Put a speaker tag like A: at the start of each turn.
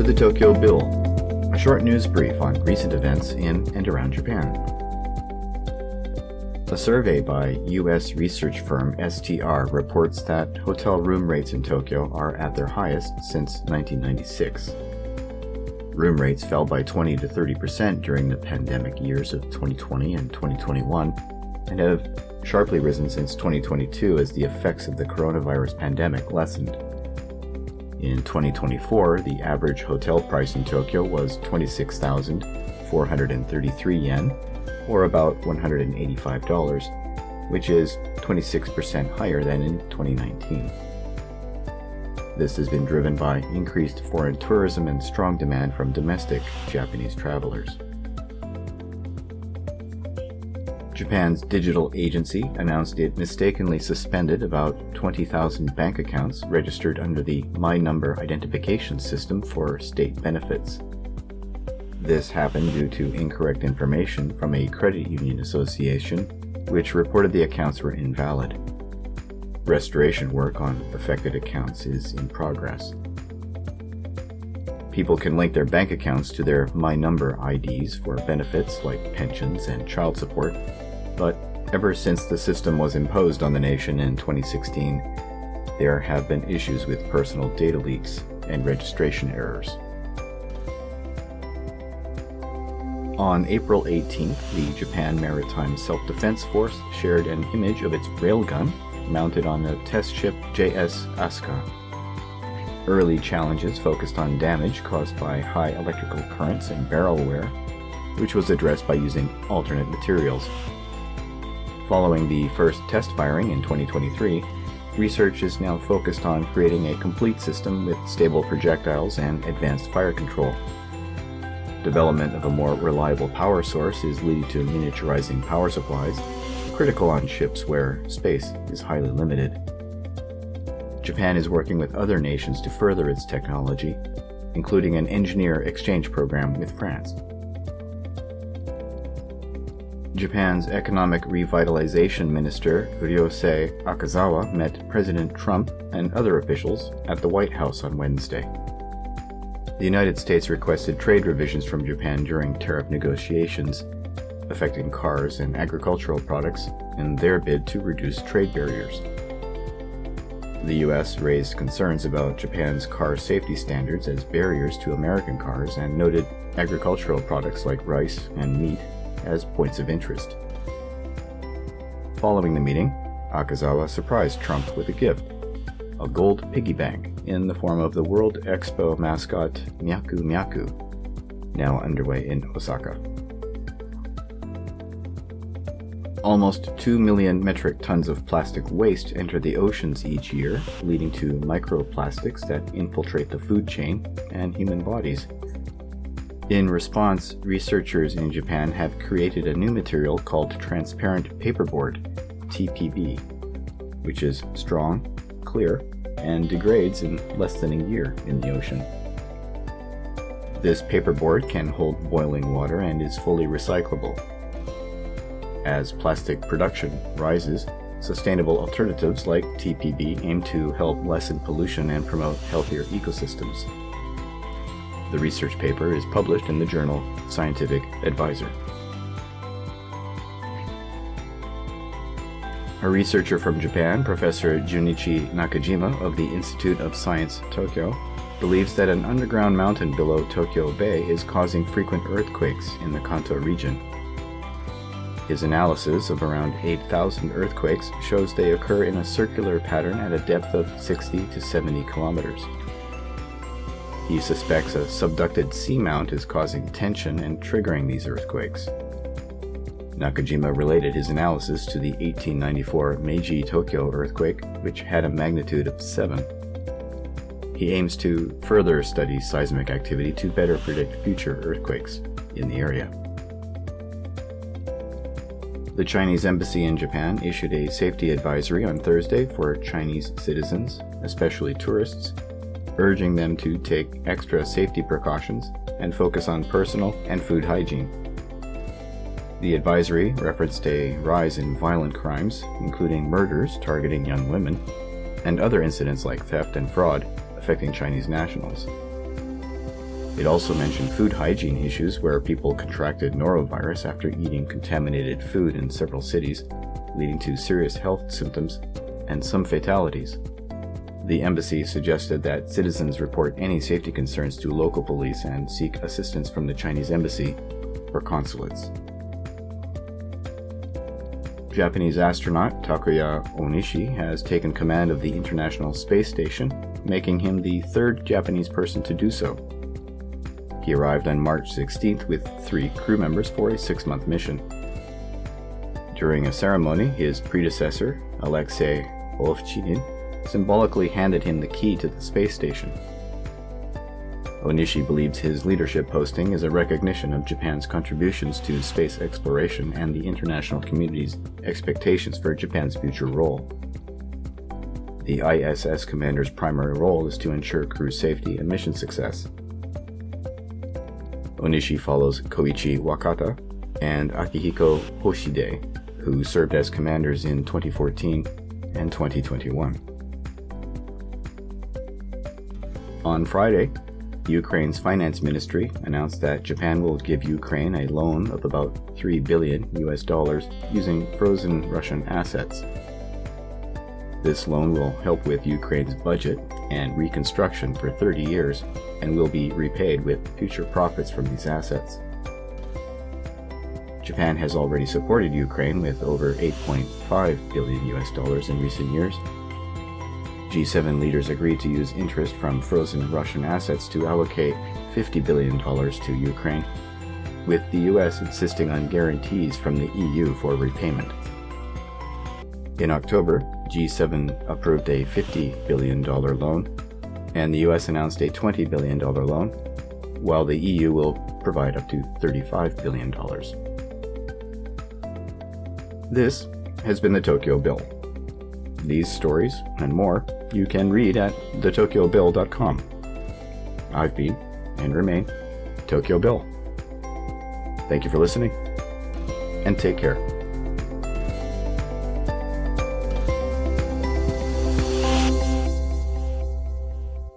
A: the Tokyo Bill, a short news brief on recent events in and around Japan. A survey by U.S. research firm STR reports that hotel room rates in Tokyo are at their highest since 1996. Room rates fell by 20 to 30% during the pandemic years of 2020 and 2021 and have sharply risen since 2022 as the effects of the coronavirus pandemic lessened. In 2024, the average hotel price in Tokyo was 26,433 yen, or about $185, which is 26% higher than in 2019. This has been driven by increased foreign tourism and strong demand from domestic Japanese travelers. Japan's digital agency announced it mistakenly suspended about 20,000 bank accounts registered under the My Number identification system for state benefits. This happened due to incorrect information from a credit union association, which reported the accounts were invalid. Restoration work on affected accounts is in progress. People can link their bank accounts to their My Number IDs for benefits like pensions and child support, but ever since the system was imposed on the nation in 2016, there have been issues with personal data leaks and registration errors. On April 18th, the Japan Maritime Self-Defense Force shared an image of its railgun mounted on the test ship JS Asuka. Early challenges focused on damage caused by high electrical currents and barrel wear, which was addressed by using alternate materials. Following the first test firing in 2023, research is now focused on creating a complete system with stable projectiles and advanced fire control. Development of a more reliable power source is leading to miniaturizing power supplies, critical on ships where space is highly limited. Japan is working with other nations to further its technology, including an engineer exchange program with France. Japan's Economic Revitalization Minister Ryosei Akazawa met President Trump and other officials at the White House on Wednesday. The United States requested trade revisions from Japan during tariff negotiations, affecting cars and agricultural products in their bid to reduce trade barriers. The U.S. raised concerns about Japan's car safety standards as barriers to American cars and noted agricultural products like rice and meat as points of interest. Following the meeting, Akazawa surprised Trump with a gift, a gold piggy bank in the form of the World Expo mascot Myaku Myaku, now underway in Osaka. Almost 2 million metric tons of plastic waste enter the oceans each year, leading to microplastics that infiltrate the food chain and human bodies. In response, researchers in Japan have created a new material called transparent paperboard, TPB, which is strong, clear, and degrades in less than a year in the ocean. This paperboard can hold boiling water and is fully recyclable. As plastic production rises, sustainable alternatives like TPB aim to help lessen pollution and promote healthier ecosystems. The research paper is published in the journal Scientific Advisor. A researcher from Japan, Professor Junichi Nakajima of the Institute of Science Tokyo, believes that an underground mountain below Tokyo Bay is causing frequent earthquakes in the Kanto region. His analysis of around 8,000 earthquakes shows they occur in a circular pattern at a depth of 60 to 70 kilometers. He suspects a subducted seamount is causing tension and triggering these earthquakes. Nakajima related his analysis to the 1894 Meiji Tokyo earthquake, which had a magnitude of 7. He aims to further study seismic activity to better predict future earthquakes in the area. The Chinese embassy in Japan issued a safety advisory on Thursday for Chinese citizens, especially tourists, urging them to take extra safety precautions and focus on personal and food hygiene. The advisory referenced a rise in violent crimes, including murders targeting young women, and other incidents like theft and fraud affecting Chinese nationals. It also mentioned food hygiene issues where people contracted norovirus after eating contaminated food in several cities, leading to serious health symptoms and some fatalities. The embassy suggested that citizens report any safety concerns to local police and seek assistance from the Chinese embassy or consulates. Japanese astronaut Takuya Onishi has taken command of the International Space Station, making him the third Japanese person to do so. He arrived on March 16th with 3 crew members for a 6-month mission. During a ceremony, his predecessor, Alexei Ovchinin, symbolically handed him the key to the space station. Onishi believes his leadership posting is a recognition of Japan's contributions to space exploration and the international community's expectations for Japan's future role. The ISS commander's primary role is to ensure crew safety and mission success. Onishi follows Koichi Wakata and Akihiko Hoshide, who served as commanders in 2014 and 2021. On Friday, Ukraine's finance ministry announced that Japan will give Ukraine a loan of about $3 billion using frozen Russian assets. This loan will help with Ukraine's budget and reconstruction for 30 years and will be repaid with future profits from these assets. Japan has already supported Ukraine with over $8.5 billion in recent years. G7 leaders agreed to use interest from frozen Russian assets to allocate $50 billion to Ukraine, with the US insisting on guarantees from the EU for repayment. In October, G7 approved a $50 billion loan, and the US announced a $20 billion loan, while the EU will provide up to $35 billion. This has been the Tokyo Bill. These stories and more you can read at theTokyoBill.com. I've been, and remain, Tokyo Bill. Thank you for listening, and take care.